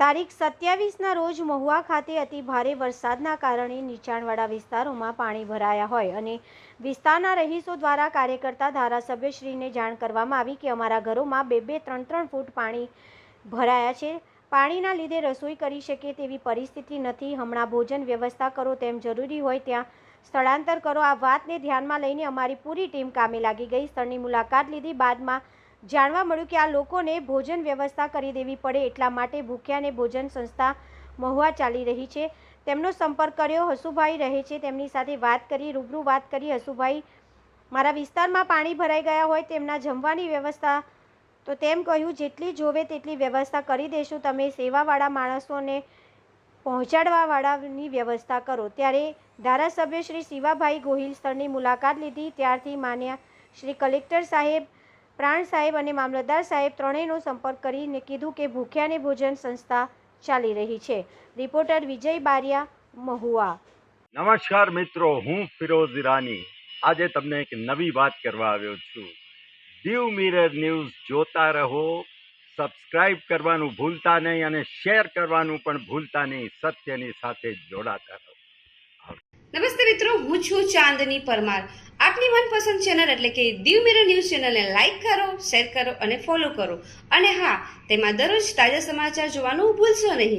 તારીખ 27ના રોજ મહુવા ખાતે અતિ ભારે વરસાદના કારણે નીચાણવાળા વિસ્તારોમાં પાણી ભરાયા હોય અને વિસ્તારના રહીશો દ્વારા કાર્યકર્તા ધારાસભ્યશ્રીને જાણ કરવામાં આવી કે અમારા ઘરોમાં 2-3 ફૂટ પાણી ભરાયા છે. પાણીના લીધે રસોઈ કરી શકે તેવી પરિસ્થિતિ નથી. હમણાં ભોજન વ્યવસ્થા કરો, તેમ જરૂરી હોય ત્યાં સ્થળાંતર કરો. આ વાતને ધ્યાનમાં લઈને અમારી પૂરી ટીમ કામે લાગી ગઈ. સ્થળની મુલાકાત લીધી બાદમાં જાણવા મળ્યું કે આ લોકોને ભોજન વ્યવસ્થા કરી દેવી પડે એટલા માટે ભૂખ્યાને ભોજન સંસ્થા મહુવા ચાલી રહી છે. તેમનો સંપર્ક કર્યો. હસુભાઈ રહે છે, તેમની સાથે વાત કરી, રૂબરૂ વાત કરી. હસુભાઈ, મારા વિસ્તારમાં પાણી ભરાઈ ગયા હોય તેમના જમવાની વ્યવસ્થા, તો તેમ કહ્યું જેટલી જોવે તેટલી વ્યવસ્થા કરી દેશું, તમે સેવાવાળા માણસોને પહોંચાડવાવાળાની વ્યવસ્થા કરો. ત્યારે ધારાસભ્ય શ્રી શિવાભાઈ ગોહિલ સ્થળની મુલાકાત લીધી. ત્યારથી માન્ય શ્રી કલેક્ટર સાહેબ, પ્રાણ સાહેબ અને મામલતદાર સાહેબ ત્રણેયનો સંપર્ક કરીને કીધું કે ભૂખ્યાને ભોજન સંસ્થા ચાલી રહી છે. રિપોર્ટર વિજય બારિયા, મહુવા. નમસ્કાર મિત્રો, હું ફિરોઝ ઈરાની આજે તમને એક નવી વાત કરવા આવ્યો છું. દીવ મિરર ન્યૂઝ જોતા રહો, સબસ્ક્રાઇબ કરવાનું ભૂલતા નહીં અને શેર કરવાનું પણ ભૂલતા નહીં. સત્યની સાથે જોડાતા રહો. નમસ્તે મિત્રો, હું છું ચાંદની પરમાર. આપની મનપસંદ ચેનલ એટલે કે દીવ મિરર ન્યૂઝ ચેનલને લાઈક કરો, શેર કરો અને ફોલો કરો. અને હા, તેમાં દરરોજ તાજા સમાચાર જોવાનું ભૂલશો નહીં.